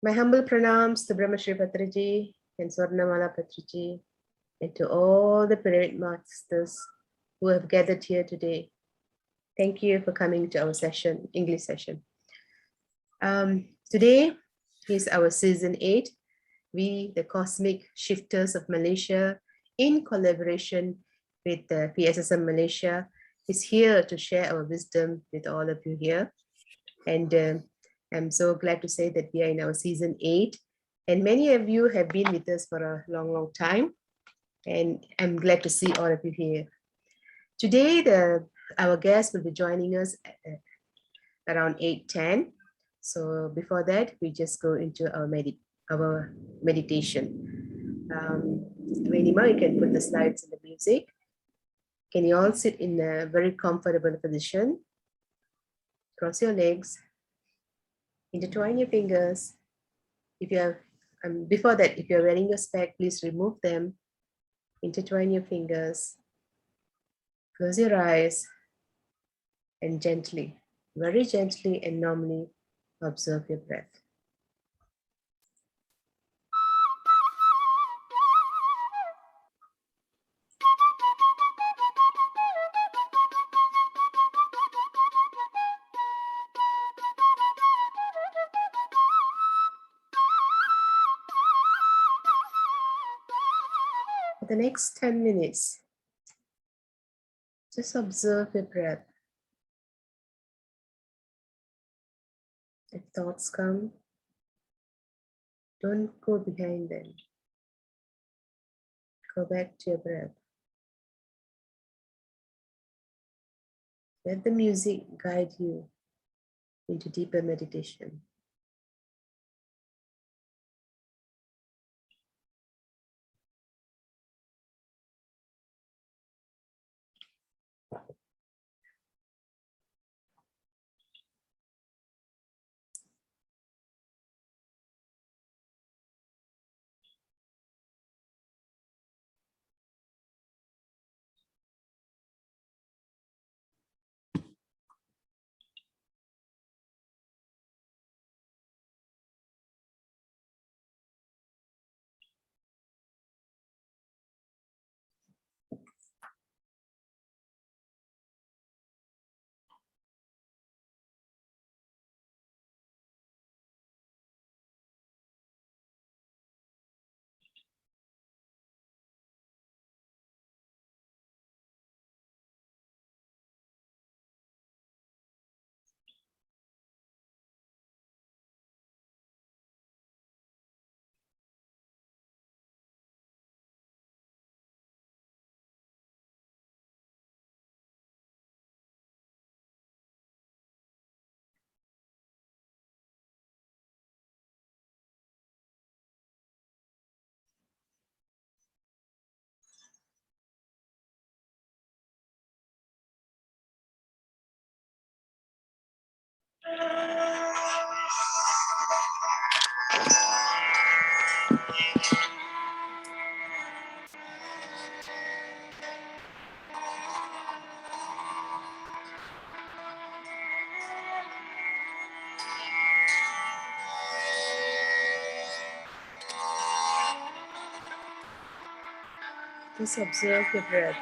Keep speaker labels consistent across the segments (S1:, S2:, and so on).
S1: My humble pranams to Brahmashri Patriji and Swarnamala Patriji and to all the pyramid masters who have gathered here today. Thank you for coming to our session, English session. Today is our season 8. We, the Cosmic Shifters of Malaysia, in collaboration with the PSSM Malaysia, is here to share our wisdom with all of you here. And I'm so glad to say that we are in our season 8. And many of you have been with us for a long, long time. And I'm glad to see all of you here. Today, our guest will be joining us around 8:10. So before that, we just go into our meditation. Renima, you can put the slides and the music. Can you all sit in a very comfortable position? Cross your legs, intertwine your fingers. If you have, before that, if you're wearing your spec, please remove them. Intertwine your fingers. Close your eyes and gently, very gently and normally observe your breath. For the next 10 minutes, just observe your breath. If thoughts come, don't go behind them. Go back to your breath. Let the music guide you into deeper meditation. Just observe your breath.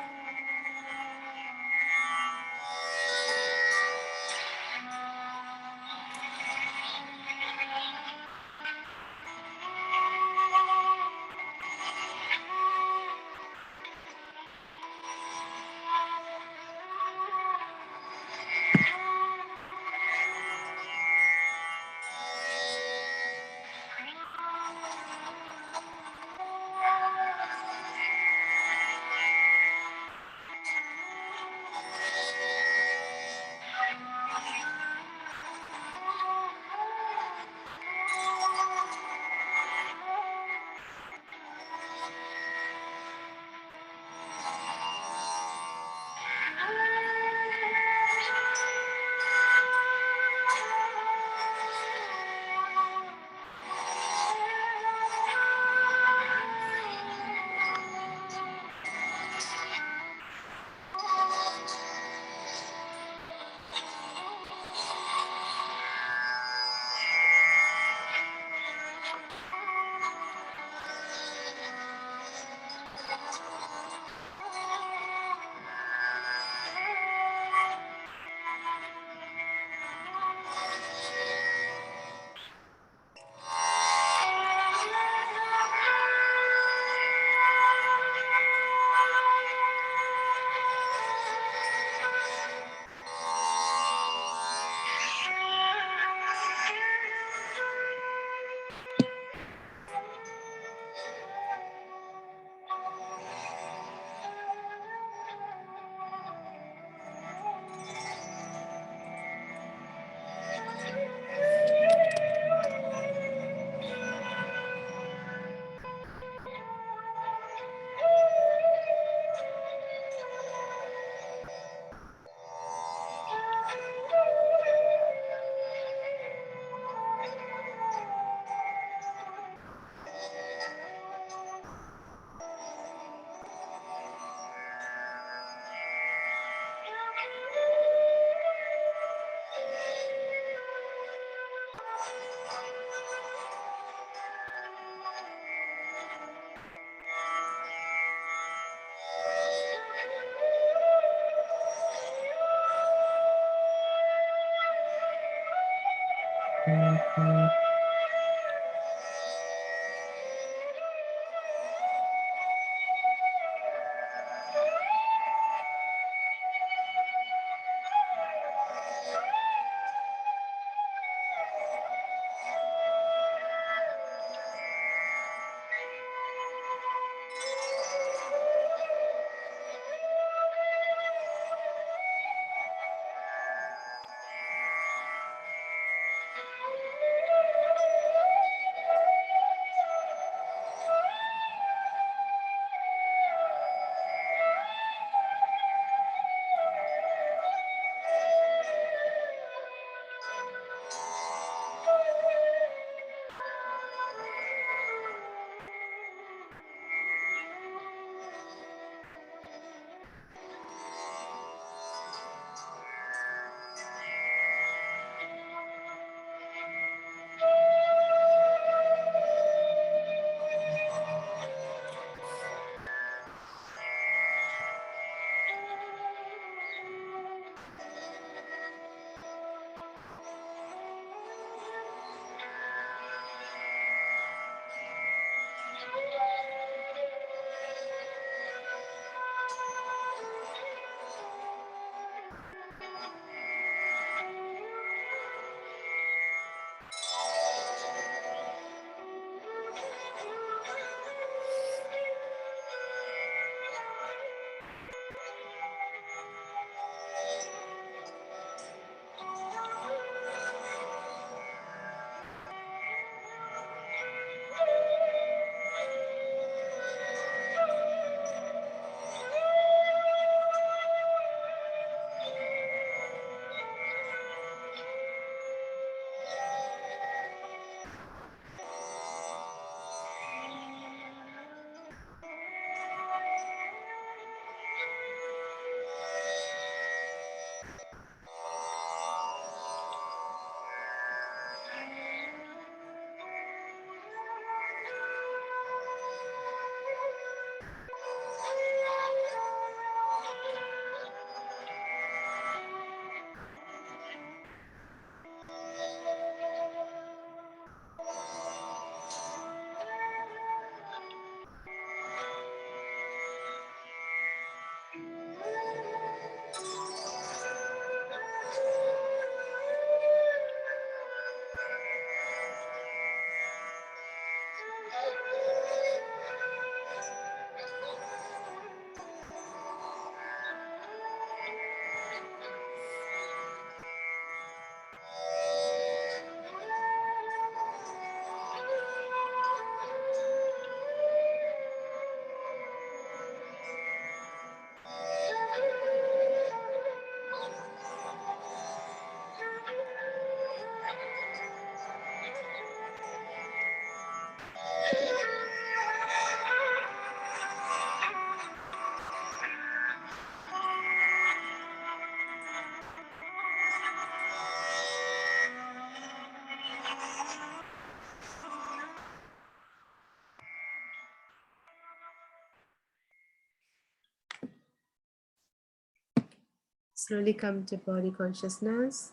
S1: Slowly come to body consciousness.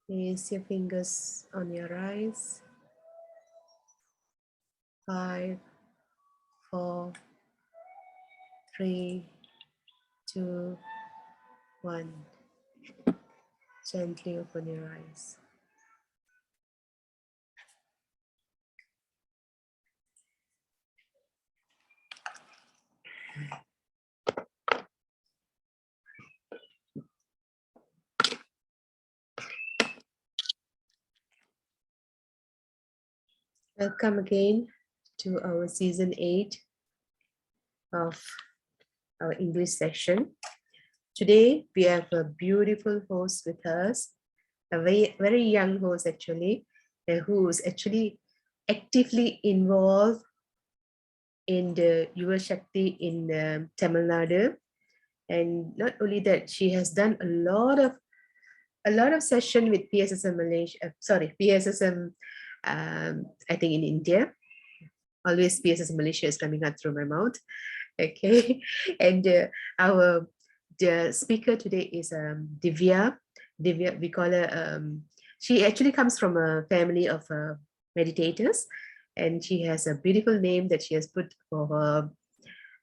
S1: Place your fingers on your eyes. 5, 4, 3, 2, 1. Gently open your eyes. Welcome again to our season 8 of our English session. Today we have a beautiful host with us, a very young host actually, who is actually actively involved in the Yuva Shakti in Tamil Nadu. And not only that, she has done a lot of session with PSSM Malaysia, PSSM, I think in India. Always PSSM Malaysia is coming out through my mouth. Okay, and the speaker today is Divya, Divya, we call her, she actually comes from a family of meditators, and she has a beautiful name that she has put for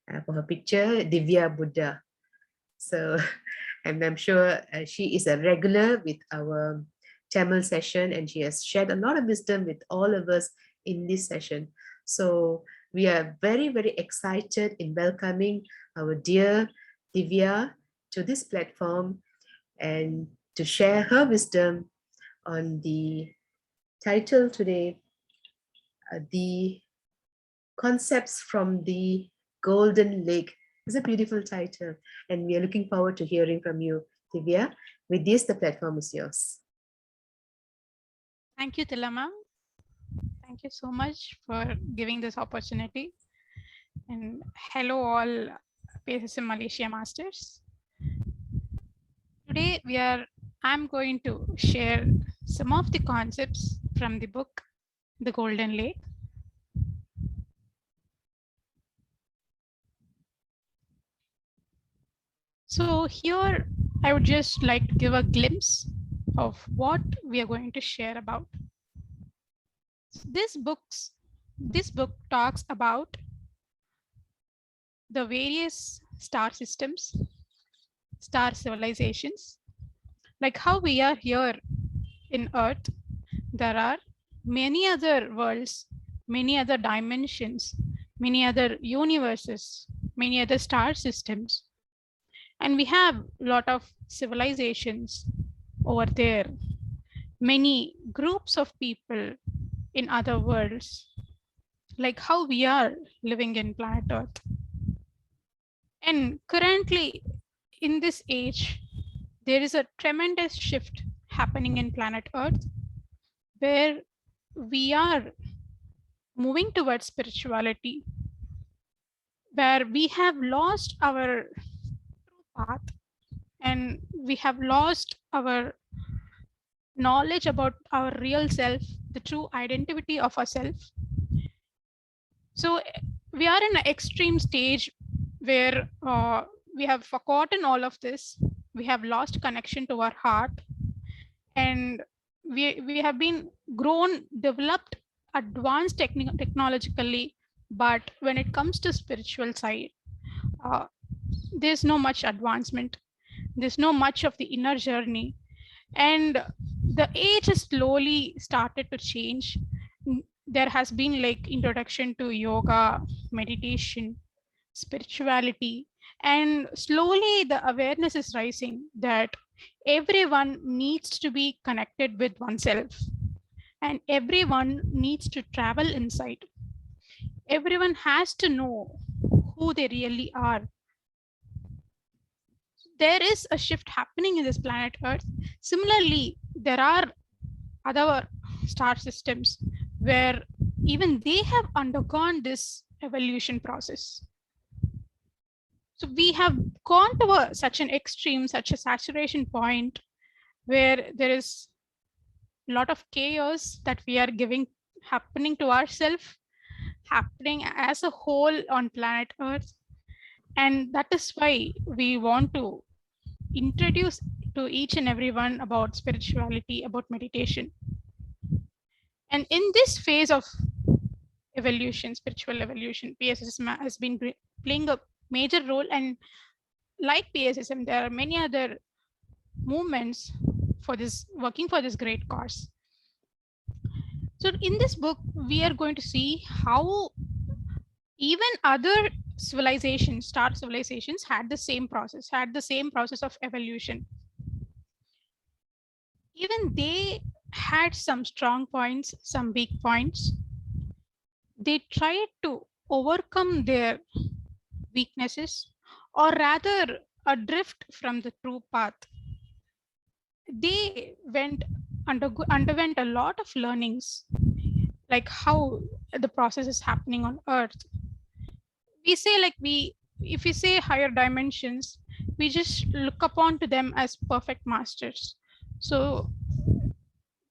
S1: her picture, Divya Buddha. So and I'm sure she is a regular with our Tamil session, and she has shared a lot of wisdom with all of us in this session. So we are very, very excited in welcoming our dear Divya to this platform and to share her wisdom on the title today, the concepts from the Golden Lake. It's a beautiful title, and we are looking forward to hearing from you, Divya. With this, the platform is yours.
S2: Thank you, Tilama. Thank you so much for giving this opportunity. And hello, all PSSM Malaysia Masters. Today, I'm going to share some of the concepts from the book, The Golden Lake. So here, I would just like to give a glimpse of what we are going to share about. This book talks about the various star systems, star civilizations, like how we are here in Earth. There are many other worlds, many other dimensions, many other universes, many other star systems. And we have a lot of civilizations over there, many groups of people in other worlds, like how we are living in planet Earth. And currently, in this age, there is a tremendous shift happening in planet Earth where we are moving towards spirituality, where we have lost our true path and we have lost our knowledge about our real self, the true identity of ourself. So we are in an extreme stage where we have forgotten all of this. We have lost connection to our heart, and we have been grown, developed, advanced technologically, but when it comes to spiritual side, uh, there's no much advancement. There's no much of the inner journey, and the age has slowly started to change. There has been like introduction to yoga, meditation, spirituality, and slowly the awareness is rising that everyone needs to be connected with oneself and everyone needs to travel inside. Everyone has to know who they really are. There is a shift happening in this planet Earth. Similarly, there are other star systems where even they have undergone this evolution process. So we have gone to such an extreme, such a saturation point where there is a lot of chaos that we are giving happening to ourselves, happening as a whole on planet Earth. And that is why we want to introduce to each and everyone about spirituality, about meditation. And in this phase of evolution, spiritual evolution, PSSM has been playing a major role. And like PSSM, there are many other movements for this, working for this great cause. So in this book, we are going to see how even other civilizations, star civilizations, had the same process of evolution. Even they had some strong points, some weak points. They tried to overcome their weaknesses, or rather adrift from the true path. They underwent a lot of learnings, like how the process is happening on Earth. We say like if we say higher dimensions, we just look upon to them as perfect masters. So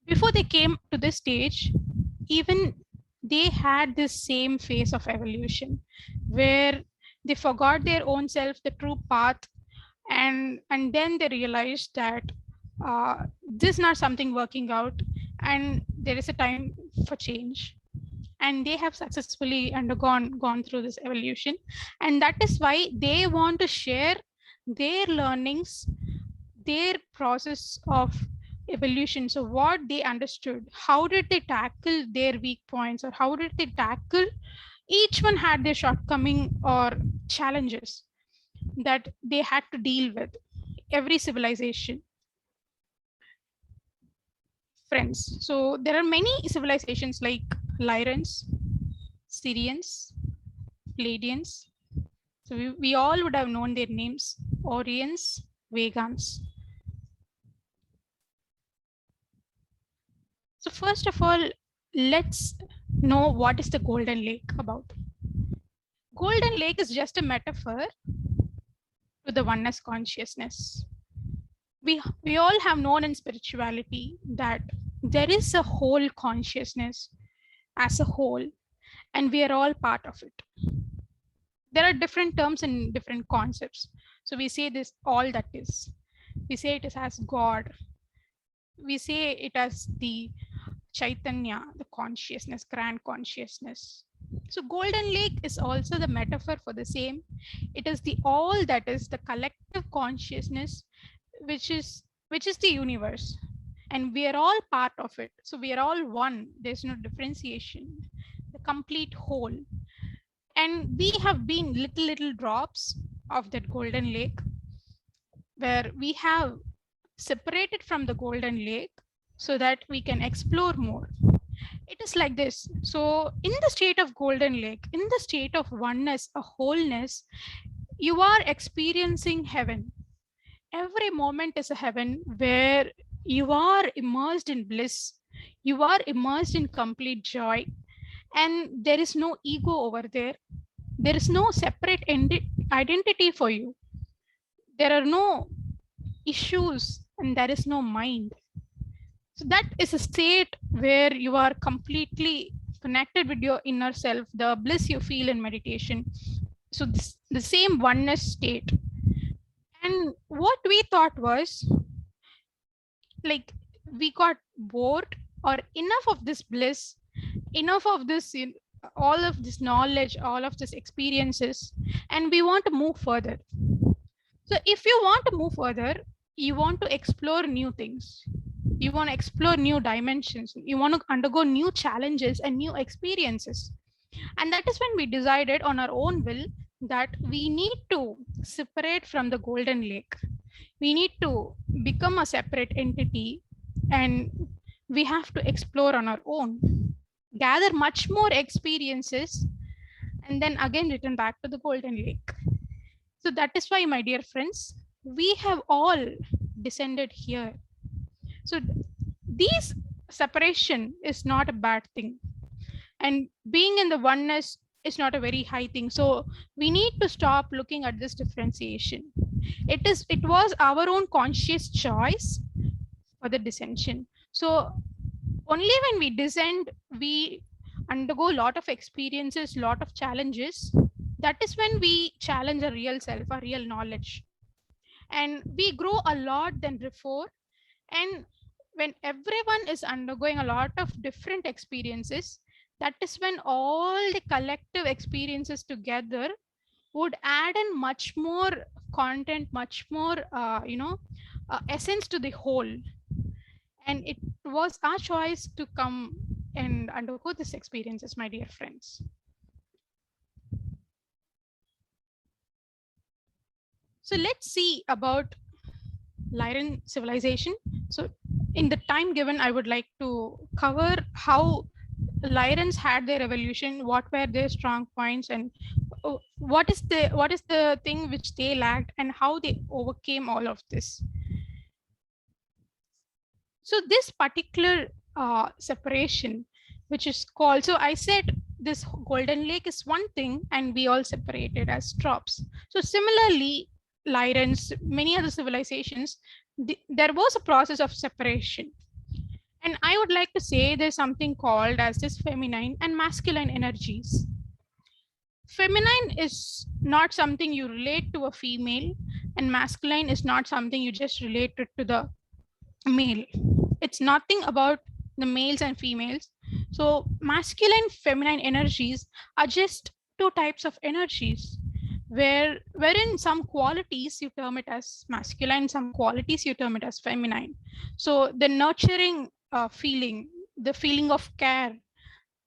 S2: before they came to this stage, even they had this same phase of evolution where they forgot their own self, the true path, and then they realized that this is not something working out, and there is a time for change. And they have successfully gone through this evolution, and that is why they want to share their learnings, their process of evolution. So what they understood, how did they tackle their weak points, or how did they tackle, each one had their shortcoming or challenges that they had to deal with, every civilization, friends. So there are many civilizations like Lyrans, Syrians, Pleiadians. So we all would have known their names: Orions, Vegans. So first of all, let's know what is the Golden Lake about. Golden Lake is just a metaphor to the oneness consciousness. We all have known in spirituality that there is a whole consciousness as a whole, and we are all part of it. There are different terms and different concepts. So we say this all that is. We say it is as God. We say it as the Chaitanya, the consciousness, grand consciousness. So Golden Lake is also the metaphor for the same. It is the all that is, the collective consciousness, which is the universe, and we are all part of it. So we are all one. There's no differentiation, the complete whole. And we have been little drops of that Golden Lake, where we have separated from the Golden Lake so that we can explore more. It is like this. So in the state of Golden Lake, in the state of oneness, a wholeness, you are experiencing heaven. Every moment is a heaven where you are immersed in bliss. You are immersed in complete joy, and there is no ego over there. There is no separate identity for you. There are no issues, and there is no mind. So that is a state where you are completely connected with your inner self, the bliss you feel in meditation. So this, the same oneness state. And what we thought was, like, we got bored, or enough of this bliss, enough of this, all of this knowledge, all of this experiences, and we want to move further. So if you want to move further, you want to explore new things. You want to explore new dimensions. You want to undergo new challenges and new experiences. And that is when we decided on our own will that we need to separate from the Golden Lake. We need to become a separate entity, and we have to explore on our own, gather much more experiences, and then again return back to the Golden Lake. So that is why, my dear friends, we have all descended here. So this separation is not a bad thing, and being in the oneness is not a very high thing. So we need to stop looking at this differentiation. It was our own conscious choice for the dissension. So only when we descend, we undergo a lot of experiences, lot of challenges. That is when we challenge our real self, our real knowledge, and we grow a lot than before. And when everyone is undergoing a lot of different experiences, that is when all the collective experiences together would add in much more content, much more essence to the whole. And it was our choice to come and undergo these experiences, my dear friends. So let's see about Lyran civilization. So in the time given, I would like to cover how Lyrans had their evolution, what were their strong points, and what is the thing which they lacked, and how they overcame all of this. So this particular separation, which is called, so I said this Golden Lake is one thing, and we all separated as drops. So similarly, Lyrans, many other civilizations, there was a process of separation. And I would like to say there's something called as this feminine and masculine energies. Feminine is not something you relate to a female, and masculine is not something you just relate it to the male. It's nothing about the males and females. So masculine, feminine energies are just two types of energies, wherein some qualities you term it as masculine, some qualities you term it as feminine. So the nurturing feeling, the feeling of care,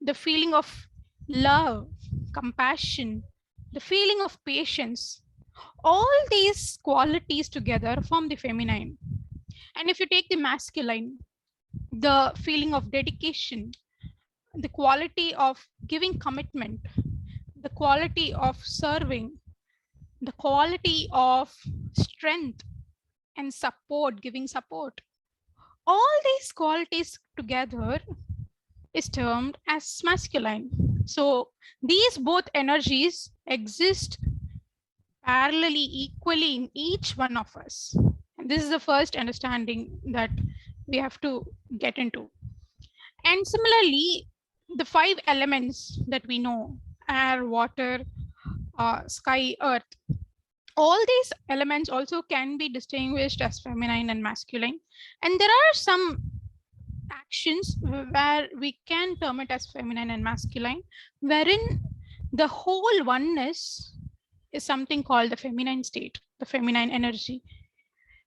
S2: the feeling of love, compassion, the feeling of patience, all these qualities together form the feminine. And if you take the masculine, the feeling of dedication, the quality of giving commitment, the quality of serving, the quality of strength and support, giving support, all these qualities together is termed as masculine. So these both energies exist parallelly, equally in each one of us. And this is the first understanding that we have to get into. And similarly, the 5 elements that we know, air, water, sky, earth, all these elements also can be distinguished as feminine and masculine. And there are some actions where we can term it as feminine and masculine, wherein the whole oneness is something called the feminine state, the feminine energy.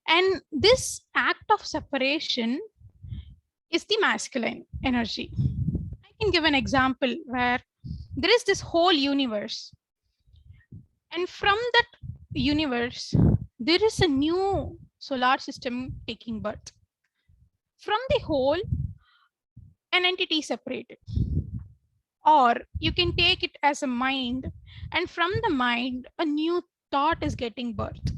S2: And this act of separation is the masculine energy. I can give an example where there is this whole universe. And from that universe, there is a new solar system taking birth. From the whole, an entity separated. Or you can take it as a mind, and from the mind, a new thought is getting birth.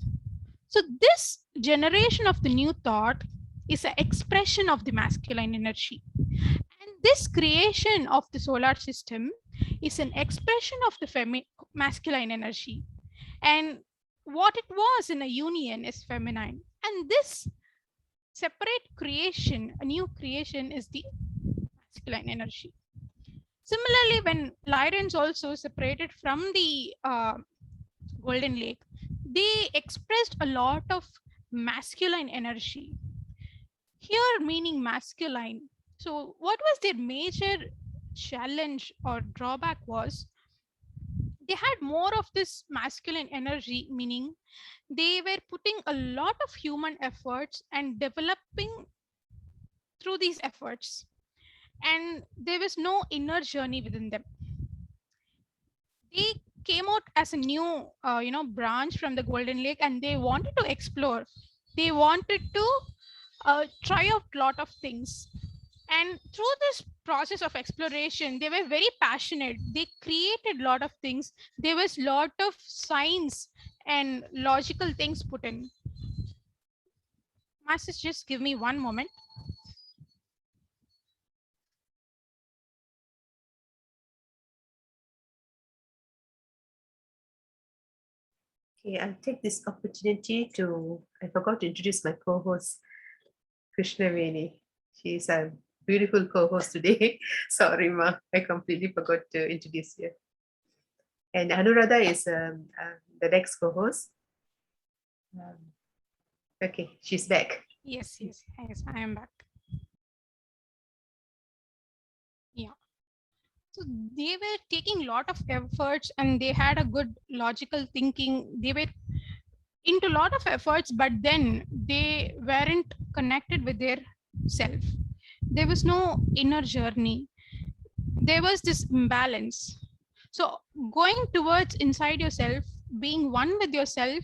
S2: So this generation of the new thought is an expression of the masculine energy. And this creation of the solar system is an expression of the masculine energy. And what it was in a union is feminine. And this separate creation, a new creation, is the masculine energy. Similarly, when Lyrans also separated from the Golden Lake, they expressed a lot of masculine energy. Here, meaning masculine. So, what was their major challenge or drawback was they had more of this masculine energy, meaning they were putting a lot of human efforts and developing through these efforts, and there was no inner journey within them. They came out as a new branch from the Golden Lake, and they wanted to explore, they wanted to try out a lot of things. And through this process of exploration, they were very passionate. They created a lot of things. There was a lot of science and logical things put in. Masters, just give me one moment.
S1: Okay, I'll take this opportunity I forgot to introduce my co-host, Krishnaveni. She's a beautiful co-host today. Sorry, Ma, I completely forgot to introduce you. And Anuradha is the next co-host. Okay, she's back.
S2: Yes, I am back. Yeah. So they were taking a lot of efforts and they had a good logical thinking. They were into a lot of efforts, but then they weren't connected with their self. There was no inner journey. There was this imbalance. So going towards inside yourself, being one with yourself,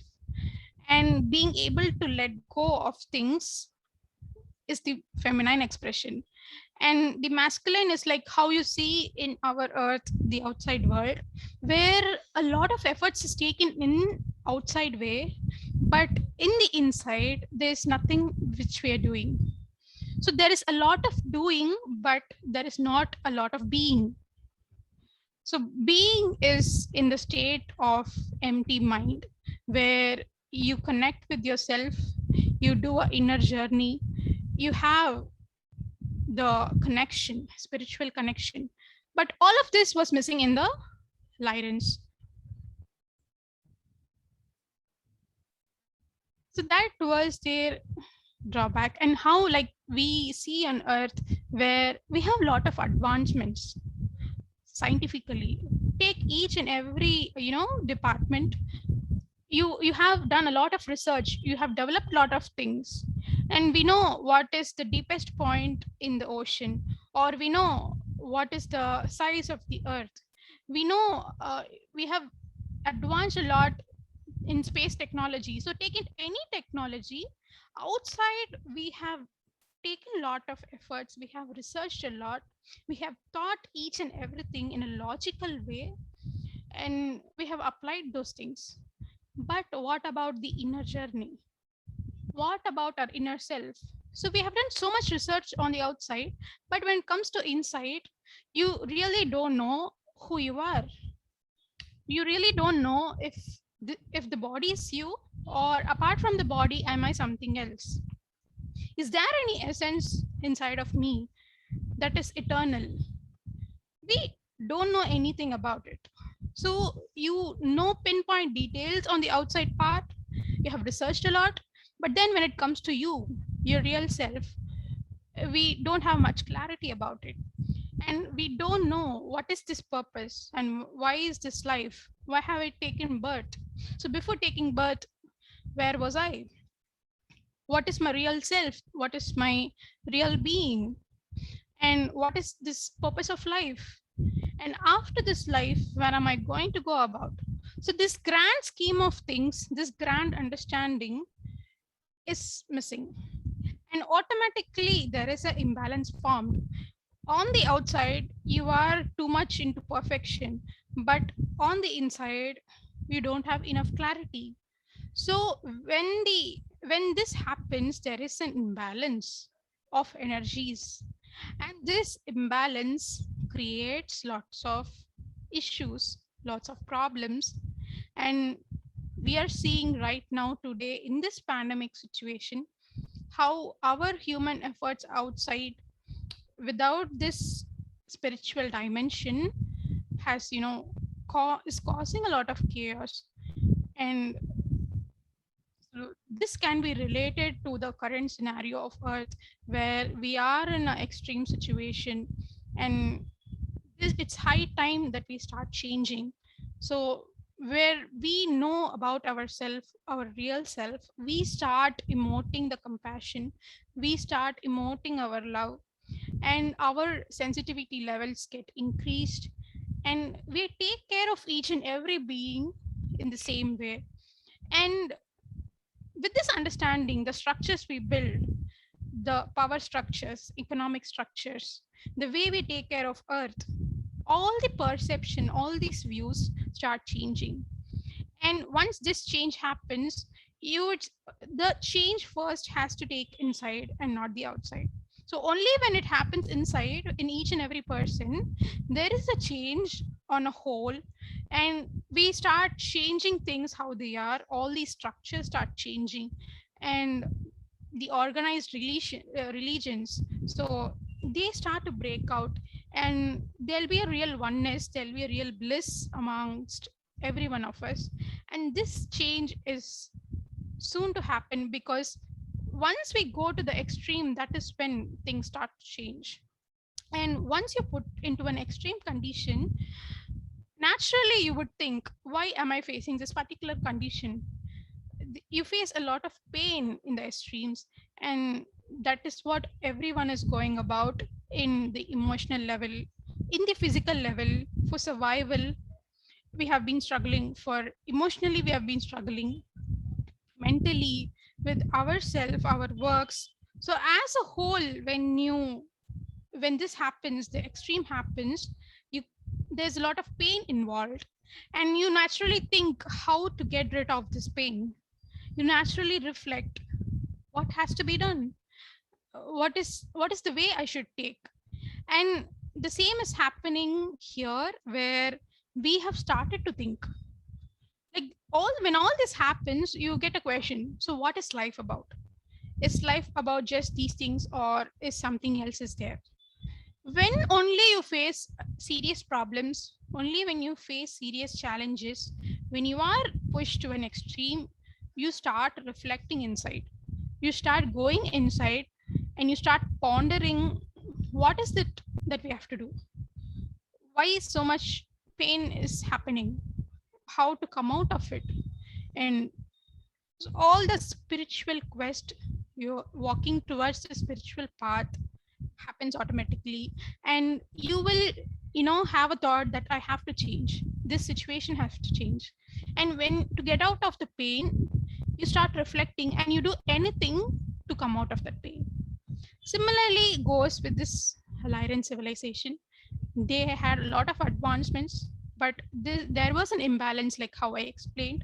S2: and being able to let go of things is the feminine expression. And the masculine is like how you see in our earth, the outside world, where a lot of efforts is taken in outside way, but in the inside there's nothing which we are doing. So there is a lot of doing, but there is not a lot of being. So being is in the state of empty mind, where you connect with yourself, you do an inner journey, you have the connection, spiritual connection. But all of this was missing in the Lyrans. So that was their drawback, and how like we see on Earth where we have a lot of advancements scientifically. Take each and every department. You have done a lot of research, you have developed a lot of things, and we know what is the deepest point in the ocean, or we know what is the size of the Earth. We know we have advanced a lot in space technology. So take it any technology outside, we have taken a lot of efforts, we have researched a lot, we have thought each and everything in a logical way, and we have applied those things. But what about the inner journey? What about our inner self? So we have done so much research on the outside, but when it comes to inside, you really don't know who you are. You really don't know if the body is you, or apart from the body, am I something else? Is there any essence inside of me that is eternal? We don't know anything about it. So you know pinpoint details on the outside part, you have researched a lot, but then when it comes to you, your real self, we don't have much clarity about it. And we don't know what is this purpose and why is this life? Why have I taken birth? So before taking birth, where was I? What is my real self? What is my real being? And what is this purpose of life? And after this life, where am I going to go about? So this grand scheme of things, this grand understanding is missing. And automatically there is an imbalance formed. On the outside, you are too much into perfection, but on the inside, you don't have enough clarity. So when this happens, there is an imbalance of energies, and this imbalance creates lots of issues, lots of problems. And we are seeing right now today in this pandemic situation how our human efforts outside, without this spiritual dimension, has is causing a lot of chaos. And so this can be related to the current scenario of Earth, where we are in an extreme situation, and it's high time that we start changing. So where we know about ourselves, our real self, we start emoting the compassion, we start emoting our love, and our sensitivity levels get increased, and we take care of each and every being in the same way. And with this understanding, the structures we build, the power structures, economic structures, the way we take care of Earth, all the perception, all these views start changing. And once this change happens, the change first has to take inside and not the outside. So only when it happens inside in each and every person, there is a change on a whole, and we start changing things how they are. All these structures start changing, and the organized religions, so they start to break out, and there'll be a real oneness, there'll be a real bliss amongst every one of us. And this change is soon to happen, because once we go to the extreme, that is when things start to change. And once you're put into an extreme condition, naturally you would think, why am I facing this particular condition? You face a lot of pain in the extremes, and that is what everyone is going about in the emotional level, in the physical level. For survival, we have been struggling. For emotionally, we have been struggling. Mentally, with ourselves, our works. So as a whole, when this happens, the extreme happens, you there's a lot of pain involved, and you naturally think how to get rid of this pain. You naturally reflect what has to be done, what is the way I should take. And the same is happening here, where we have started to think, like, all when all this happens, you get a question, so what is life about? Is life about just these things, or is something else is there? When only you face serious problems, only when you face serious challenges, when you are pushed to an extreme, you start reflecting inside. you start going inside and you start pondering, what is it that we have to do? Why so much pain is happening? How to come out of it? And so all the spiritual quest, you're walking towards the spiritual path, happens automatically, and you will have a thought that I have to change, this situation has to change. And when to get out of the pain, you start reflecting and you do anything to come out of that pain. Similarly goes with this Lyran civilization. They had a lot of advancements, but there was an imbalance, like how I explained.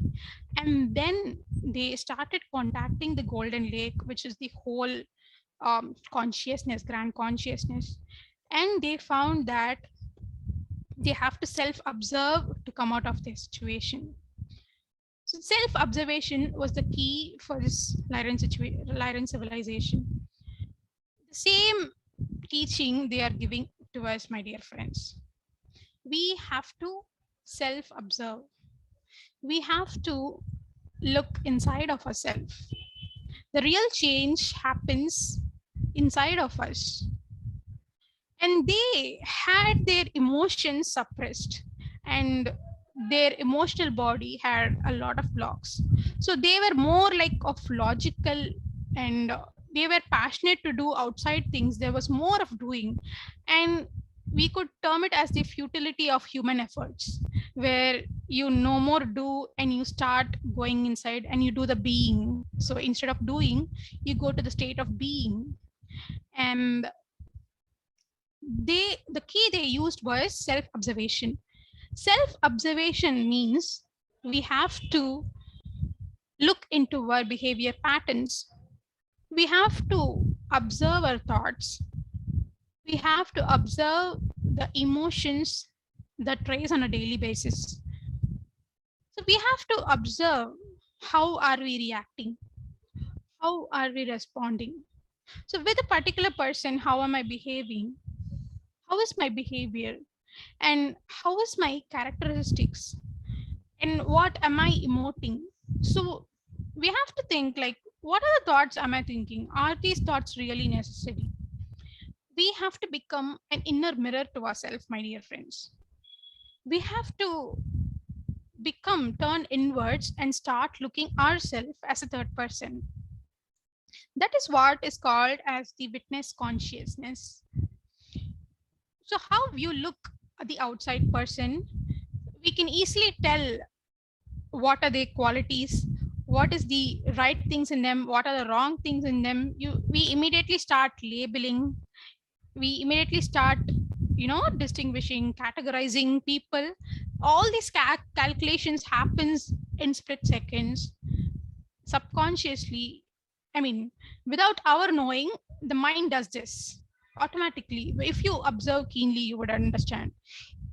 S2: And then they started contacting the Golden Lake, which is the whole consciousness, grand consciousness. And they found that they have to self-observe to come out of their situation. So self-observation was the key for this Lyran civilization. The same teaching they are giving to us, my dear friends. We have to self-observe. We have to look inside of ourselves. The real change happens inside of us. And they had their emotions suppressed, and their emotional body had a lot of blocks. So they were more like of logical, and they were passionate to do outside things. There was more of doing, and we could term it as the futility of human efforts, where you no more do and you start going inside and you do the being. So instead of doing, you go to the state of being. And the key they used was self-observation. Self-observation means we have to look into our behavior patterns. We have to observe our thoughts. We have to observe the emotions that rise on a daily basis. So we have to observe, how are we reacting? How are we responding? So with a particular person, how am I behaving? How is my behavior? And how is my characteristics? And what am I emoting? So we have to think, like, what are the thoughts am I thinking? Are these thoughts really necessary? We have to become an inner mirror to ourselves, my dear friends. We have to turn inwards and start looking ourselves as a third person. That is what is called as the witness consciousness. So how you look at the outside person, we can easily tell what are their qualities, what is the right things in them, what are the wrong things in them. We immediately start labeling, we immediately start distinguishing, categorizing people. All these calculations happens in split seconds, subconsciously. I mean, without our knowing, the mind does this automatically. If you observe keenly, you would understand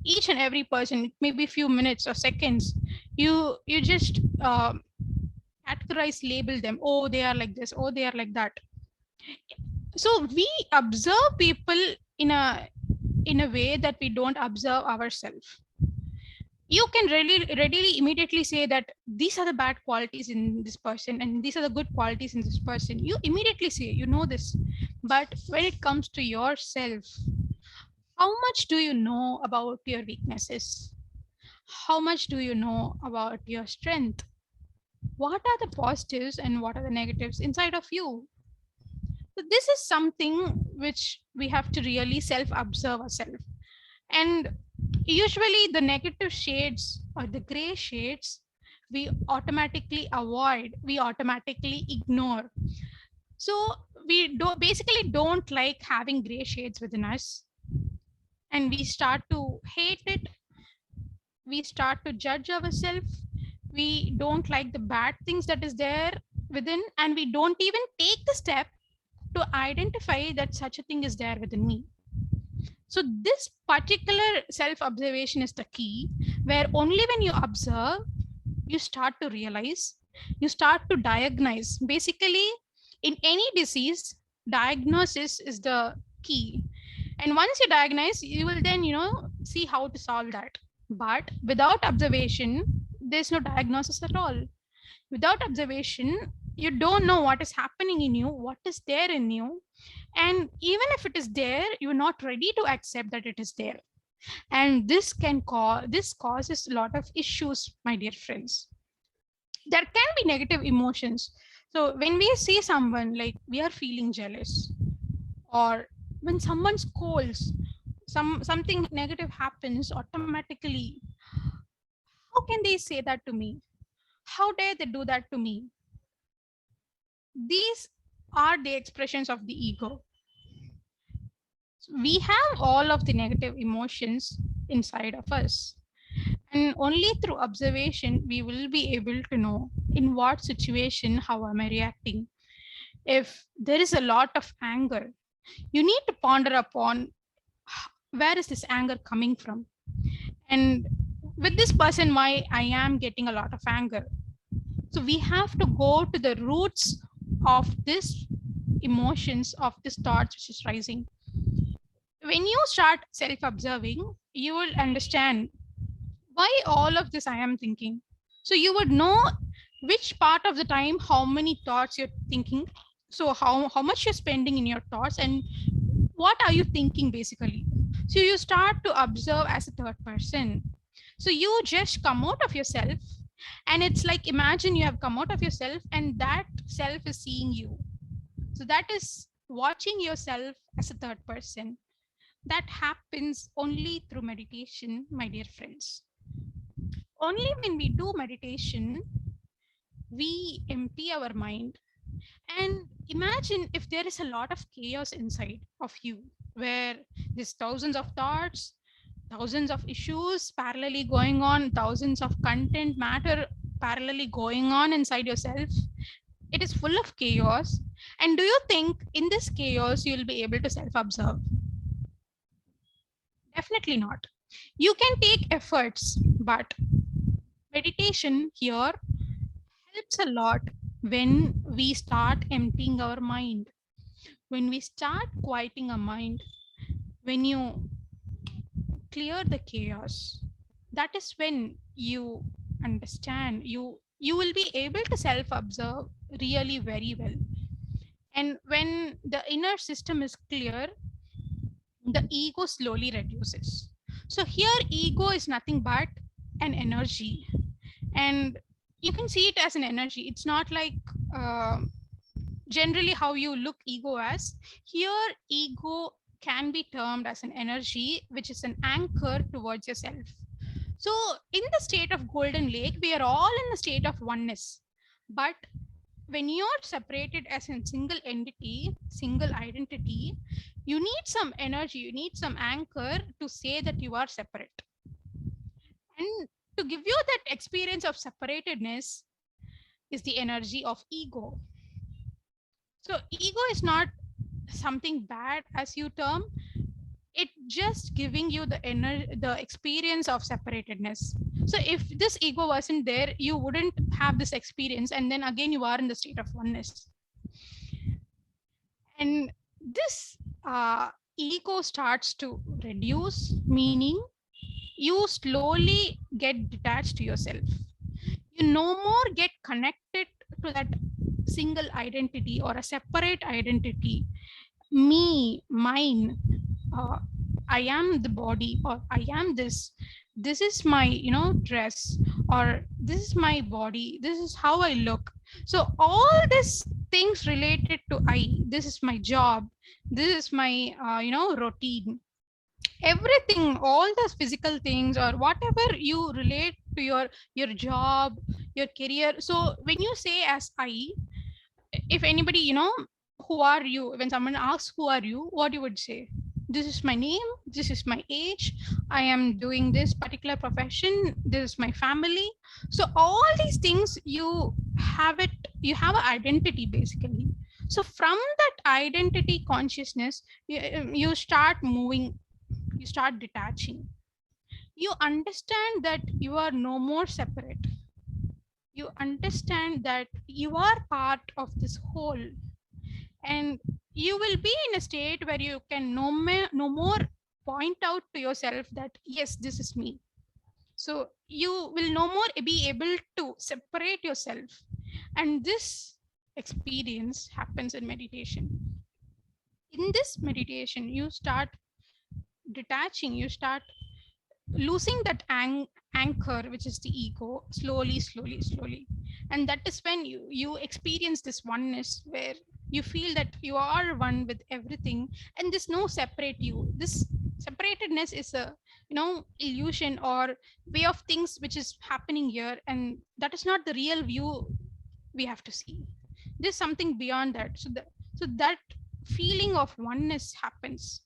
S2: each and every person. It may be a few minutes or seconds, you just categorize, label them. Oh, they are like this, oh, they are like that. So we observe people in a way that we don't observe ourselves. You can readily immediately say that these are the bad qualities in this person and these are the good qualities in this person. You immediately say, this. But when it comes to yourself, how much do you know about your weaknesses? How much do you know about your strength? What are the positives and what are the negatives inside of you? So this is something which we have to really self-observe ourselves. And usually the negative shades or the gray shades, we automatically avoid, we automatically ignore. So we basically don't like having gray shades within us. And we start to hate it. We start to judge ourselves. We don't like the bad things that is there within, and we don't even take the step to identify that such a thing is there within me. So this particular self-observation is the key, where only when you observe, you start to realize, you start to diagnose. Basically, in any disease, diagnosis is the key. And once you diagnose, you will then, see how to solve that. But without observation, there's no diagnosis at all. Without observation, You don't know what is happening in you, what is there in you. And even if it is there, you're not ready to accept that it is there. And this causes a lot of issues, my dear friends. There can be negative emotions. So when we see someone, like we are feeling jealous, or when someone scolds, something negative happens automatically. How can they say that to me? How dare they do that to me? These are the expressions of the ego. We have all of the negative emotions inside of us, and only through observation we will be able to know in what situation how am I reacting. If there is a lot of anger, you need to ponder upon where is this anger coming from, and with this person why I am getting a lot of anger. So we have to go to the roots of this emotions, of this thoughts which is rising. When you start self observing, you will understand why all of this I am thinking. So you would know which part of the time how many thoughts you're thinking, so how much you're spending in your thoughts, and what are you thinking basically. So you start to observe as a third person. So you just come out of yourself, and it's like, imagine you have come out of yourself and that self is seeing you. So that is watching yourself as a third person. That happens only through meditation, my dear friends. Only when we do meditation, we empty our mind. And imagine if there is a lot of chaos inside of you, where there's thousands of thoughts, thousands of issues parallelly going on, thousands of content matter parallelly going on inside yourself. It is full of chaos. And do you think in this chaos you'll be able to self observe? Definitely not. You can take efforts, but meditation here helps a lot when we start emptying our mind, when we start quieting our mind, when you clear the chaos. That is when you understand, you will be able to self observe really very well. And when the inner system is clear, the ego slowly reduces. So here ego is nothing but an energy, and you can see it as an energy. It's not like uh, generally how you look ego as. Here ego can be termed as an energy which is an anchor towards yourself. So in the state of golden lake, we are all in the state of oneness. But when you're separated as a single entity, single identity, you need some energy, you need some anchor to say that you are separate. And to give you that experience of separatedness is the energy of ego. So ego is not something bad as you term. It just giving you the experience of separatedness. So if this ego wasn't there, you wouldn't have this experience, and then again you are in the state of oneness. And this ego starts to reduce, meaning you slowly get detached to yourself. You no more get connected to that single identity or a separate identity, me, mine. uh, I am the body, or I am this is my dress, or this is my body, this is how I look. So all these things related to I, this is my job, this is my routine, everything, all those physical things or whatever you relate to your job, your career. So when you say as I, if anybody, who are you, when someone asks who are you, what you would say? This is my name, this is my age, I am doing this particular profession, this is my family. So all these things, you have it, you have an identity basically. So from that identity consciousness, you start moving, you start detaching. You understand that you are no more separate. You understand that you are part of this whole, and you will be in a state where you can no more point out to yourself that yes, this is me. So you will no more be able to separate yourself, and this experience happens in meditation. In this meditation, you start detaching, you start losing that anchor, which is the ego, slowly, slowly, slowly. And that is when you experience this oneness, where you feel that you are one with everything, and there's no separate you. This separatedness is a illusion or way of things which is happening here, and that is not the real view we have to see. There's something beyond that. So that feeling of oneness happens.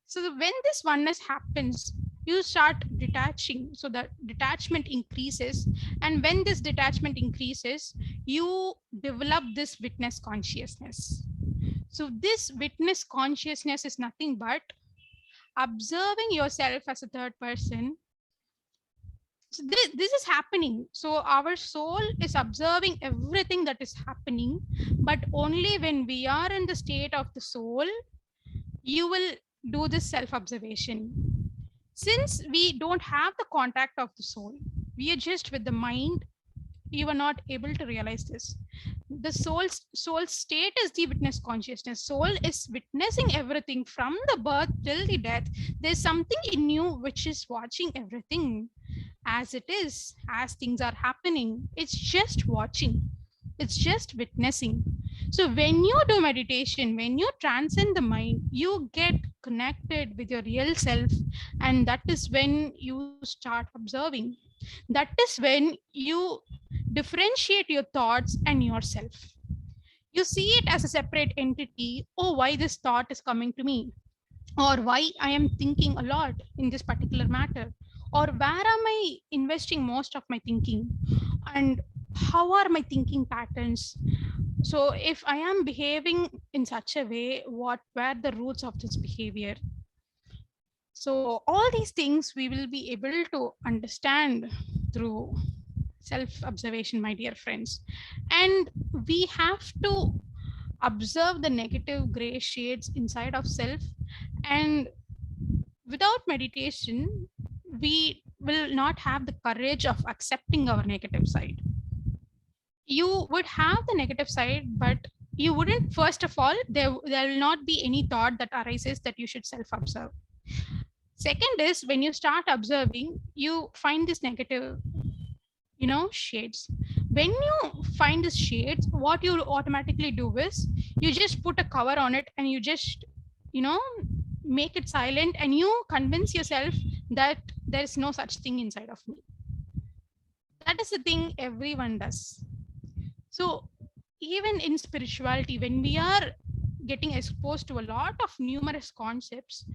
S2: So when this oneness happens, you start detaching. So that detachment increases. And when this detachment increases, you develop this witness consciousness. So this witness consciousness is nothing but observing yourself as a third person. So this is happening. So our soul is observing everything that is happening, but only when we are in the state of the soul, you will do this self-observation. Since we don't have the contact of the soul, we are just with the mind, you are not able to realize this. The soul state is the witness consciousness. Soul is witnessing everything from the birth till the death. There's something in you which is watching everything as it is, as things are happening. It's just watching, it's just witnessing. So when you do meditation, when you transcend the mind, you get connected with your real self, and that is when you start observing. That is when you differentiate your thoughts and yourself. You see it as a separate entity. Oh, why this thought is coming to me, or why I am thinking a lot in this particular matter, or where am I investing most of my thinking, and how are my thinking patterns. So if I am behaving in such a way, what were the roots of this behavior? So all these things we will be able to understand through self observation, my dear friends. And we have to observe the negative gray shades inside of self. And without meditation, we will not have the courage of accepting our negative side. You would have the negative side, but you wouldn't, first of all, there will not be any thought that arises that you should self observe. Second is, when you start observing, you find this negative shades. When you find these shades, what you automatically do is you just put a cover on it, and you just you know make it silent, and you convince yourself that there is no such thing inside of me. That is the thing everyone does. So even in spirituality, when we are getting exposed to a lot of numerous concepts,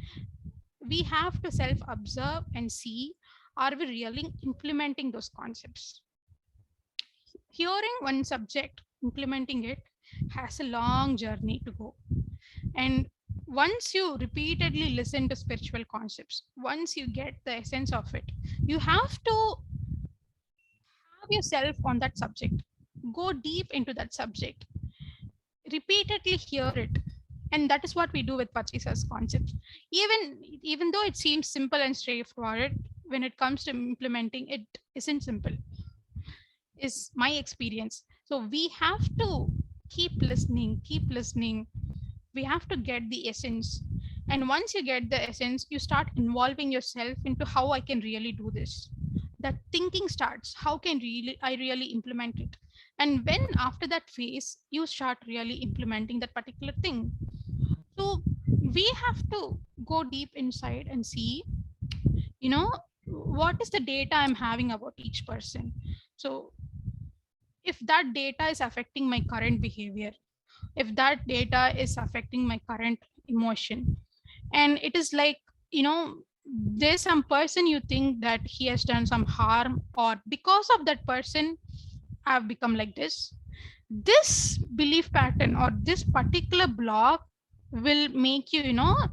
S2: we have to self observe and see, are we really implementing those concepts? Hearing one subject, implementing it has a long journey to go. And once you repeatedly listen to spiritual concepts, once you get the essence of it, you have to have yourself on that subject, go deep into that subject, repeatedly hear it. And that is what we do with Patrice's concepts. Even though it seems simple and straightforward, when it comes to implementing, it isn't simple, is my experience. So we have to keep listening, keep listening. We have to get the essence. And once you get the essence, you start involving yourself into how I can really do this. That thinking starts, how can I really implement it? And when after that phase, you start really implementing that particular thing. So we have to go deep inside and see, what is the data I'm having about each person. So if that data is affecting my current behavior, if that data is affecting my current emotion, and it is like, there's some person you think that he has done some harm, or because of that person I've become like this belief pattern or this particular block will make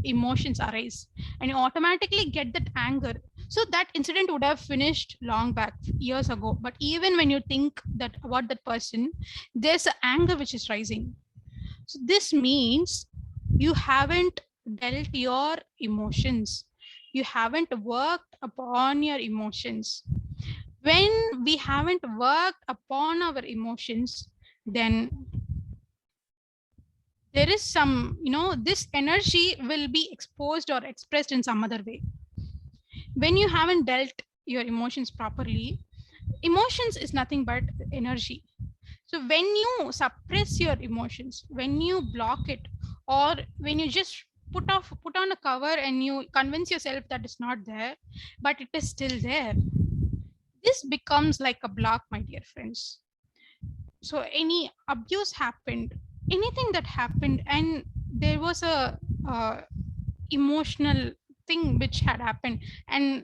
S2: emotions arise, and you automatically get that anger. So that incident would have finished long back, years ago, but even when you think that about that person, there's an anger which is rising. So this means you haven't dealt your emotions, you haven't worked upon your emotions. When we haven't worked upon our emotions, then there is some, this energy will be exposed or expressed in some other way. When you haven't dealt your emotions properly, emotions is nothing but energy. So when you suppress your emotions, when you block it, or when you just put on a cover and you convince yourself that it's not there, but it is still there, this becomes like a block, my dear friends. So any abuse happened, anything that happened, and there was a emotional thing which had happened, and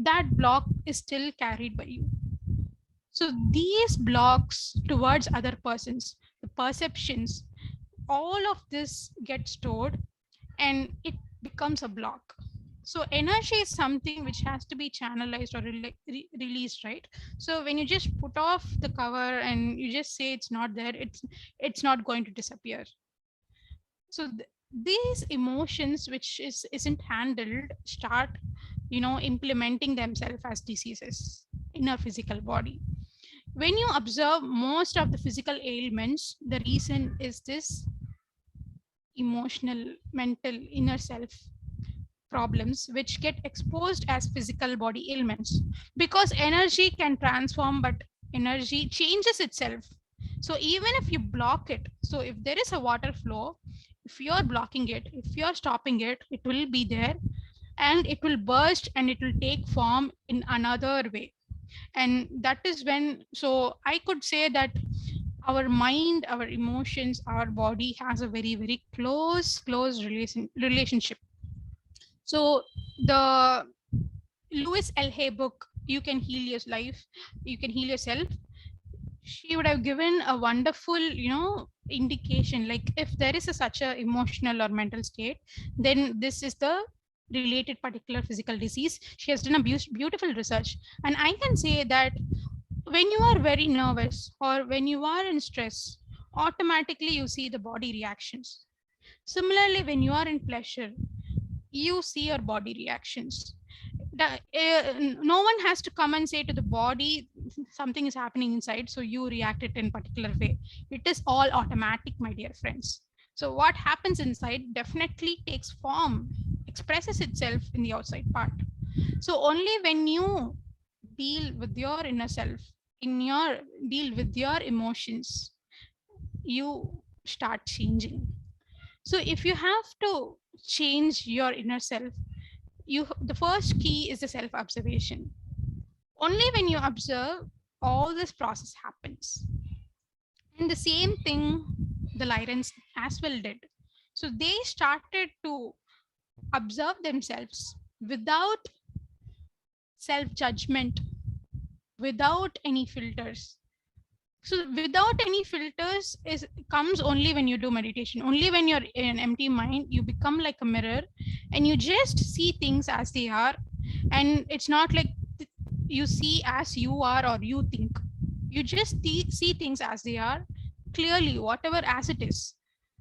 S2: that block is still carried by you. So these blocks towards other persons, the perceptions, all of this gets stored and it becomes a block. So energy is something which has to be channelized or released, right? So when you just put off the cover and you just say it's not there, it's not going to disappear. So these emotions which isn't handled start, implementing themselves as diseases in our physical body. When you observe most of the physical ailments, the reason is this emotional, mental, inner self problems which get exposed as physical body ailments, because energy can transform, but energy changes itself. So even if you block it, so if there is a water flow, if you're blocking it, if you're stopping it, it will be there and it will burst and it will take form in another way. And that is when, so I could say that our mind, our emotions, our body has a very, very close relationship. So the Louise L. Hay book, You Can Heal Your Life, You Can Heal Yourself, she would have given a wonderful, indication, like if there is such a emotional or mental state, then this is the related particular physical disease. She has done a beautiful research. And I can say that when you are very nervous or when you are in stress, automatically you see the body reactions. Similarly, when you are in pleasure, you see your body reactions. No one has to come and say to the body something is happening inside, so you react it in particular way. It is all automatic, my dear friends. So what happens inside definitely takes form, expresses itself in the outside part. So only when you deal with your inner self, deal with your emotions, you start changing. So if you have to change your inner self, the first key is the self observation. Only when you observe, all this process happens. And the same thing the Lyrans as well did. So they started to observe themselves without self judgment, without any filters. So without any filters is comes only when you do meditation. Only when you're in an empty mind, you become like a mirror and you just see things as they are. And it's not like you see as you are or you think. You just see things as they are, clearly, whatever as it is.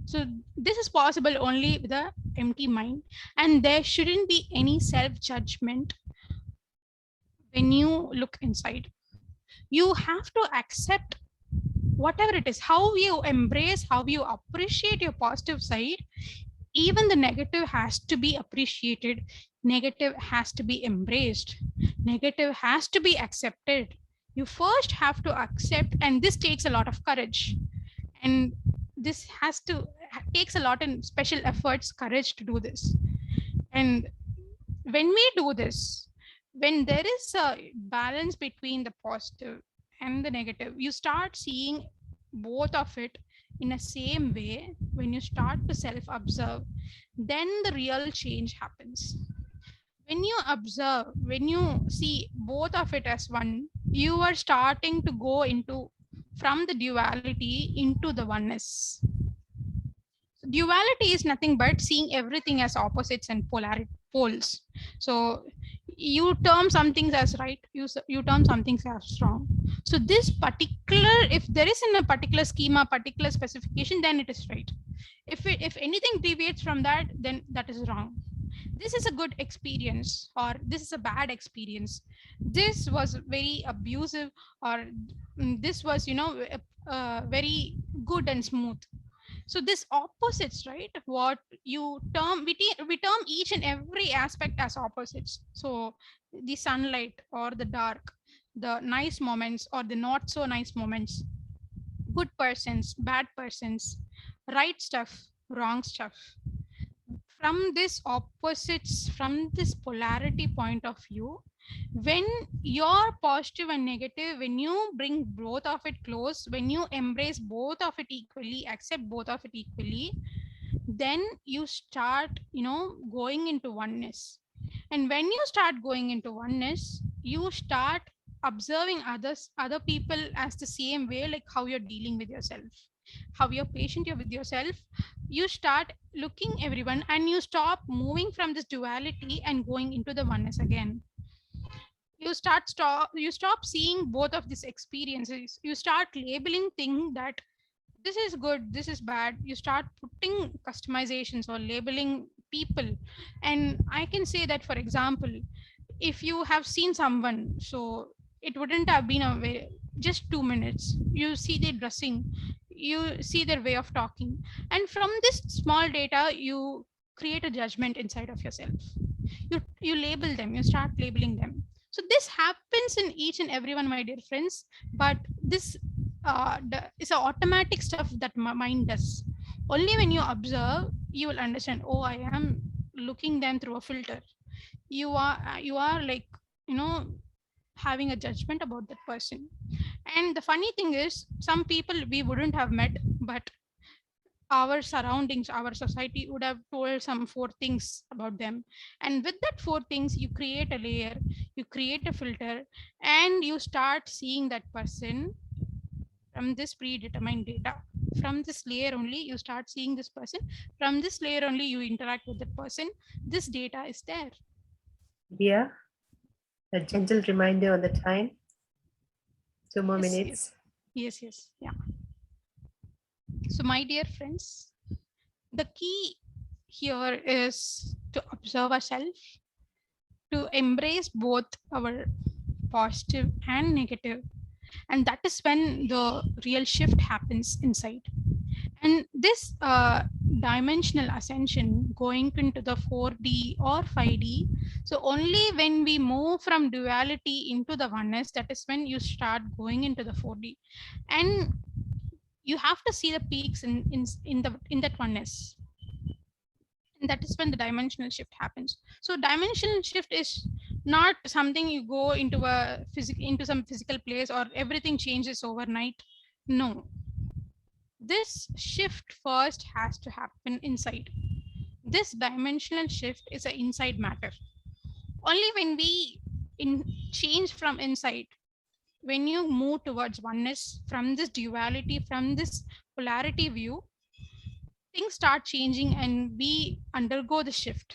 S2: So this is possible only with an empty mind, and there shouldn't be any self-judgment when you look inside. You have to accept whatever it is, how you embrace, how you appreciate your positive side. Even the negative has to be appreciated, negative has to be embraced, negative has to be accepted. You first have to accept, and this takes a lot of courage, and this takes a lot in special efforts, courage to do this. And when we do this, when there is a balance between the positive and the negative, you start seeing both of it in a same way. When you start to self observe, then the real change happens. When you observe, when you see both of it as one, you are starting to go into from the duality into the oneness. Duality is nothing but seeing everything as opposites and poles. So you term some things as right, you term some things as wrong. So this particular, if there is in a particular schema, particular specification, then it is right. If anything deviates from that, then that is wrong. This is a good experience or this is a bad experience. This was very abusive, or this was very good and smooth. So this opposites, right? What you term, we term each and every aspect as opposites. So the sunlight or the dark, the nice moments or the not so nice moments, good persons, bad persons, right stuff, wrong stuff. From this opposites, from this polarity point of view, when you're positive and negative, when you bring both of it close, when you embrace both of it equally, accept both of it equally, then you start, going into oneness. And when you start going into oneness, you start observing other people as the same way, like how you're dealing with yourself, how you're patient you're with yourself. You start looking everyone and you stop moving from this duality and going into the oneness again. You stop seeing both of these experiences. You start labeling things that this is good, this is bad. You start putting customizations or labeling people. And I can say that, for example, if you have seen someone, so it wouldn't have been a way, just 2 minutes, you see their dressing, you see their way of talking, and from this small data you create a judgment inside of yourself. You label them, you start labeling them. So this happens in each and everyone, my dear friends. But this is a automatic stuff that mind does. Only when you observe, you will understand, oh, I am looking them through a filter. You are like, you know having a judgment about that person. And the funny thing is, some people we wouldn't have met, but our surroundings, our society would have told some four things about them. And with that four things, you create a layer, you create a filter, and you start seeing that person from this predetermined data. From this layer only, you start seeing this person. From this layer only, you interact with that person. This data is there.
S1: Yeah, a gentle reminder on the time. 2 more
S2: Yes,
S1: minutes.
S2: yes. Yeah. So, my dear friends, the key here is to observe ourselves, to embrace both our positive and negative. And that is when the real shift happens inside. And this dimensional ascension, going into the 4D or 5D, so only when we move from duality into the oneness, that is when you start going into the 4D. And you have to see the peaks in that oneness. And that is when the dimensional shift happens. So dimensional shift is not something you go into into some physical place or everything changes overnight. No, this shift first has to happen inside. This dimensional shift is an inside matter. Only when we change from inside, when you move towards oneness, from this duality, from this polarity view, things start changing and we undergo the shift.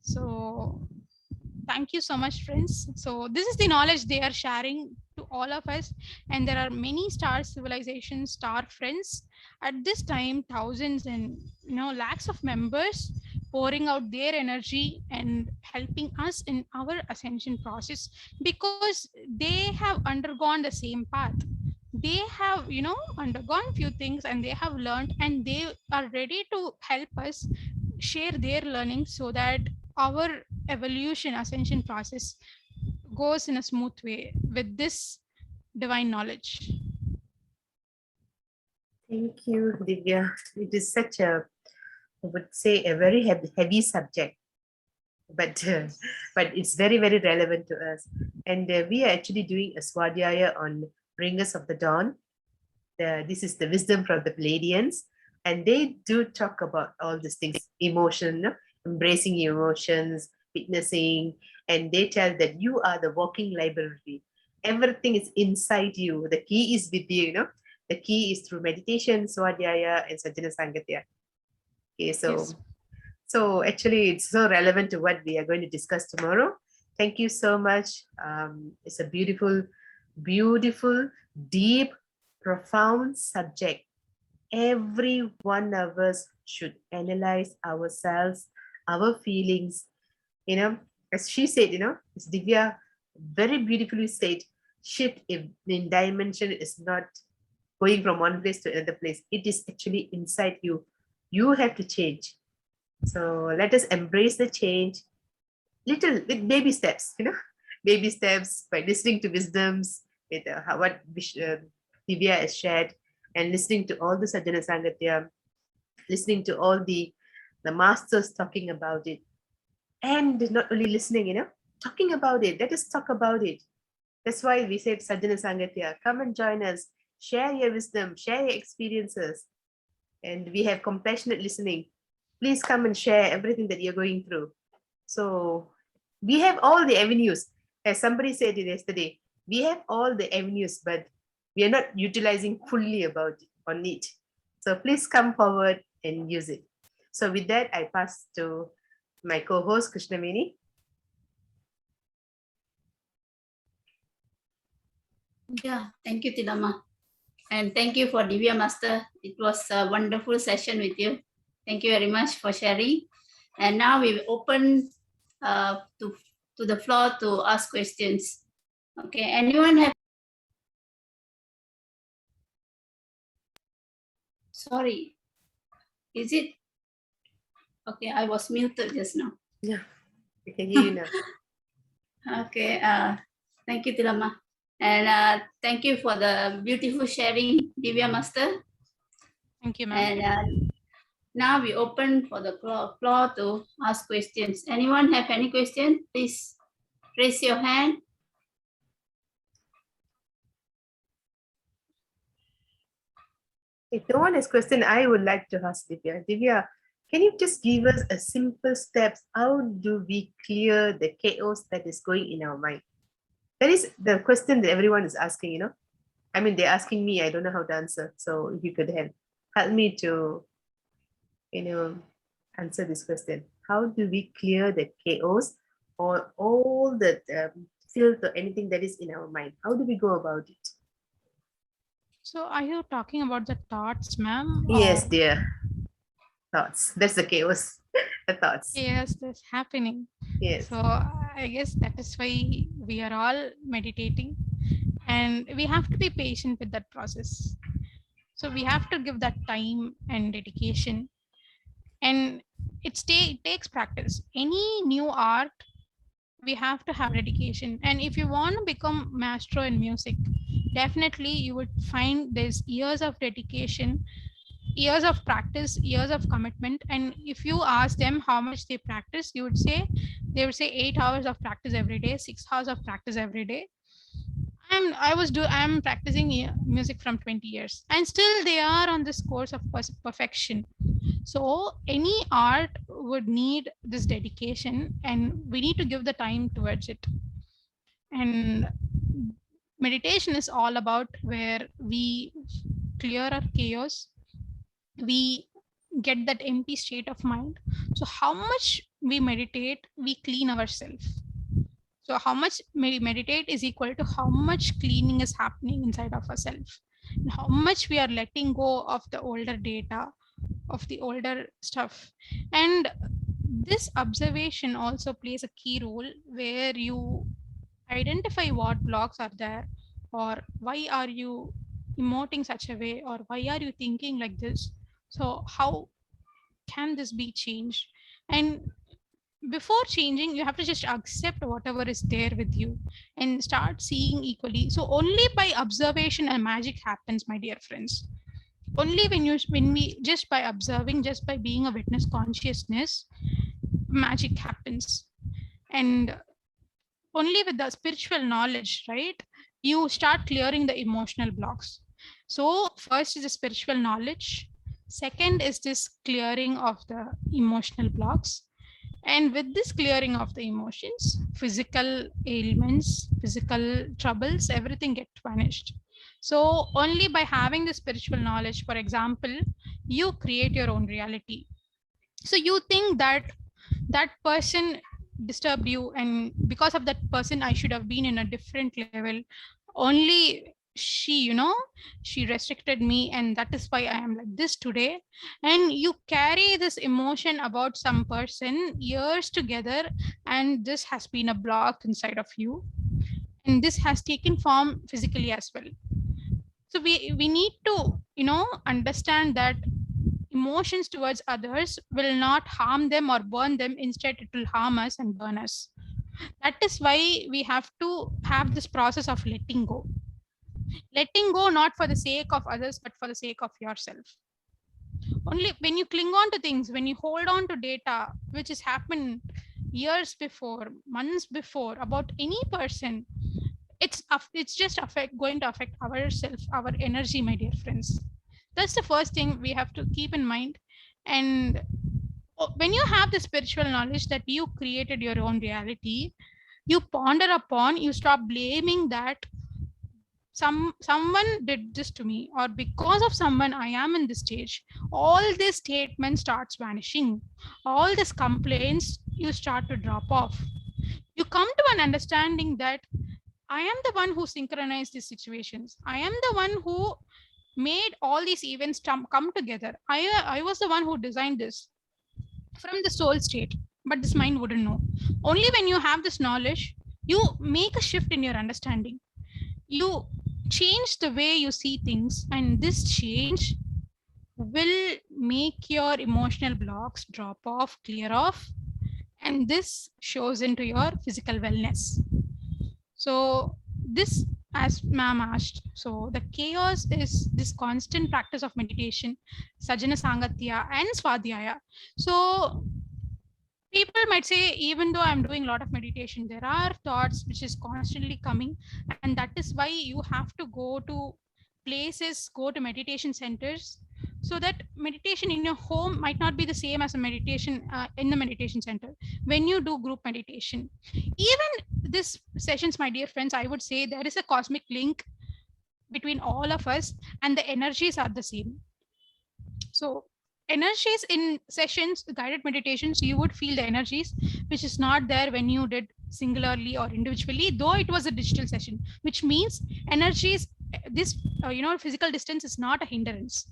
S2: So thank you so much, friends. So this is the knowledge they are sharing to all of us. And there are many star civilizations, star friends. At this time, thousands and lakhs of members pouring out their energy and helping us in our ascension process, because they have undergone the same path. They have undergone few things and they have learned, and they are ready to help us share their learning, so that our evolution ascension process goes in a smooth way with this divine knowledge.
S1: Thank you, Divya. It is such a, I would say, a very heavy subject, but it's very, very relevant to us. And we are actually doing a Swadhyaya on Bringers of the Dawn. This is the wisdom from the Pleiadians, and they do talk about all these things: emotion, no? Embracing your emotions, witnessing, and they tell that you are the walking library. Everything is inside you. The key is with you. The key is through meditation, Swadhyaya, and Sajjana Sangatya. Okay,
S2: Yes.
S1: so actually, it's so relevant to what we are going to discuss tomorrow. Thank you so much. It's a beautiful, beautiful, deep, profound subject. Every one of us should analyze ourselves, our feelings. As she said, as Divya very beautifully said, shift in dimension is not going from one place to another place. It is actually inside you. You have to change. So let us embrace the change, little with baby steps, baby steps by listening to wisdoms with what Divya has shared, and listening to all the Sajjana Sangatya, listening to all the masters talking about it, and not only listening, talking about it. Let us talk about it. That's why we said Sajjana Sangatya, come and join us, share your wisdom, share your experiences, and we have compassionate listening. Please come and share everything that you're going through. So we have all the avenues. As somebody said it yesterday, we have all the avenues, but we are not utilizing fully on it. So please come forward and use it. So with that, I pass to my co-host Krishnaveni.
S3: Yeah, thank you, Tilama. And thank you for Divya Master. It was a wonderful session with you. Thank you very much for sharing. And now we will open to the floor to ask questions. Okay, anyone have? Sorry, is it? Okay, I was muted just now.
S1: Yeah, we can hear you now.
S3: Okay, thank you, Tilama. And thank you for the beautiful sharing, Divya Master.
S2: Thank you, ma'am.
S3: And now we open for the floor to ask questions. Anyone have any question? Please raise your hand.
S1: If no one has question, I would like to ask Divya. Divya, can you just give us a simple steps? How do we clear the chaos that is going in our mind? That is the question that everyone is asking, I mean, they're asking me, I don't know how to answer. So if you could help me to, answer this question. How do we clear the chaos or all the filth or anything that is in our mind? How do we go about it?
S2: So are you talking about the thoughts, ma'am?
S1: Yes, dear. Thoughts. That's the chaos. The thoughts.
S2: Yes, that's happening.
S1: Yes.
S2: So I guess that is why we are all meditating, and we have to be patient with that process. So we have to give that time and dedication, and it takes practice. Any new art, we have to have dedication. And if you want to become maestro in music, definitely you would find there's years of dedication, years of practice, years of commitment. And if you ask them how much they practice, they would say 8 hours of practice every day, 6 hours of practice every day. I'm practicing music from 20 years, and still they are on this course of perfection. So any art would need this dedication, and we need to give the time towards it. And meditation is all about where we clear our chaos, we get that empty state of mind. So how much we meditate, we clean ourselves. So how much we meditate is equal to how much cleaning is happening inside of ourselves, and how much we are letting go of the older data, of the older stuff. And this observation also plays a key role, where you identify what blocks are there, or why are you emoting such a way, or why are you thinking like this. So how can this be changed? And before changing, you have to just accept whatever is there with you and start seeing equally. So only by observation and magic happens, my dear friends. Only when we just by observing, just by being a witness consciousness, magic happens. And only with the spiritual knowledge, right, you start clearing the emotional blocks. So first is the spiritual knowledge, second is this clearing of the emotional blocks. And with this clearing of the emotions, physical ailments, physical troubles, everything gets vanished. So only by having the spiritual knowledge, for example, you create your own reality. So you think that that person disturbed you, and because of that person, I should have been in a different level. Only she restricted me, and that is why I am like this today. And you carry this emotion about some person years together, and this has been a block inside of you, and this has taken form physically as well. So we need to, understand that emotions towards others will not harm them or burn them. Instead, it will harm us and burn us. That is why we have to have this process of letting go. Letting go not for the sake of others, but for the sake of yourself. Only when you cling on to things, when you hold on to data, which has happened years before, months before, about any person, it's just going to affect ourselves, our energy, my dear friends. That's the first thing we have to keep in mind. And when you have the spiritual knowledge that you created your own reality, you ponder upon, you stop blaming that someone did this to me, or because of someone I am in this stage. All this statement starts vanishing. All these complaints, you start to drop off. You come to an understanding that I am the one who synchronized these situations. I am the one who made all these events come together. I was the one who designed this from the soul state, but this mind wouldn't know. Only when you have this knowledge, you make a shift in your understanding. You change the way you see things, and this change will make your emotional blocks drop off, clear off, and this shows into your physical wellness. So this, as ma'am asked, so the chaos is this constant practice of meditation, Sajjana Sangatya and Swadhyaya. So people might say, even though I'm doing a lot of meditation, there are thoughts which is constantly coming, and that is why you have to go to places, go to meditation centers, so that meditation in your home might not be the same as a meditation in the meditation center. When you do group meditation, even this sessions, my dear friends, I would say there is a cosmic link between all of us, and the energies are the same. So energies in sessions, guided meditations, you would feel the energies, which is not there when you did singularly or individually, though it was a digital session, which means energies, this physical distance is not a hindrance.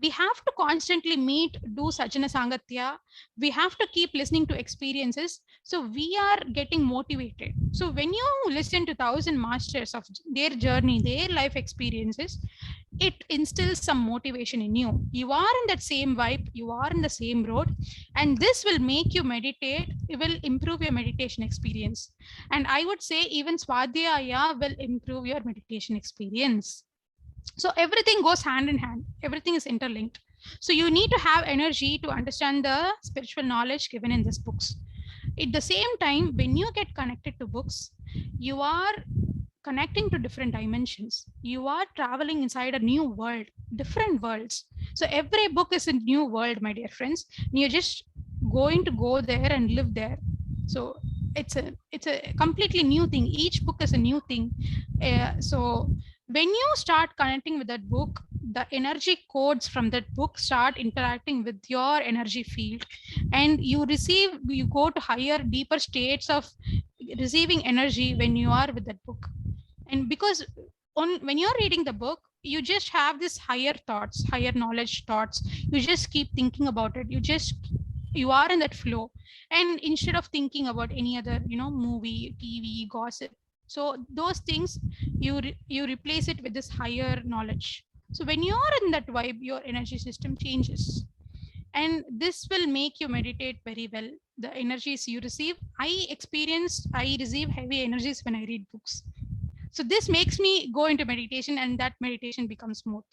S2: We have to constantly meet, do Sajjana Sangatya. We have to keep listening to experiences. So we are getting motivated. So when you listen to 1,000 masters of their journey, their life experiences, it instills some motivation in you. You are in that same vibe, you are in the same road, and this will make you meditate. It will improve your meditation experience. And I would say even Swadhyaya will improve your meditation experience. So everything goes hand in hand, everything is interlinked. So you need to have energy to understand the spiritual knowledge given in these books. At the same time, when you get connected to books, you are connecting to different dimensions. You are traveling inside a new world, different worlds. So every book is a new world, my dear friends. You're just going to go there and live there. So it's a completely new thing. Each book is a new thing. So when you start connecting with that book, the energy codes from that book start interacting with your energy field, and you go to higher, deeper states of receiving energy when you are with that book. And because when you're reading the book, you just have this higher thoughts, higher knowledge thoughts. You just keep thinking about it. You are in that flow, and instead of thinking about any other movie, TV, gossip, so those things, you replace it with this higher knowledge. So when you are in that vibe, your energy system changes, and this will make you meditate very well. The energies you receive, I receive heavy energies when I read books. So this makes me go into meditation, and that meditation becomes smooth.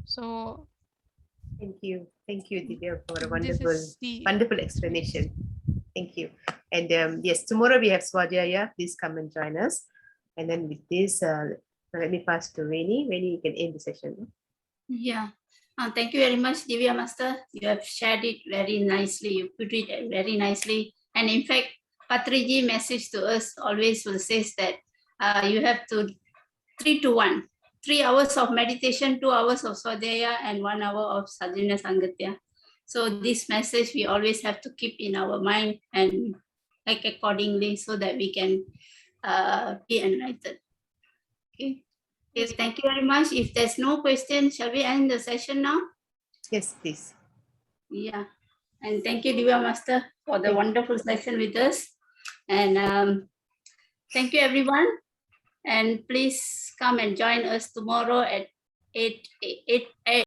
S2: So
S1: Thank you, Divya, for a
S2: this
S1: wonderful explanation. Thank you. And yes, tomorrow we have Swadhyaya. Please come and join us. And then with this, let me pass to Veni. Veni, you can end the session.
S3: Yeah. Thank you very much, Divya Master. You have shared it very nicely. You put it very nicely. And in fact, Patriji message to us always will say that you have to 3 to 1. 3 hours of meditation, 2 hours of Swadhyaya, and 1 hour of Sajjana Sangatya. So this message we always have to keep in our mind and like accordingly, so that we can be enlightened. Okay. Yes, thank you very much. If there's no question, shall we end the session now?
S1: Yes, please.
S3: Yeah. And thank you, Divya Master, for the wonderful session with us. And thank you, everyone. And please come and join us tomorrow at 8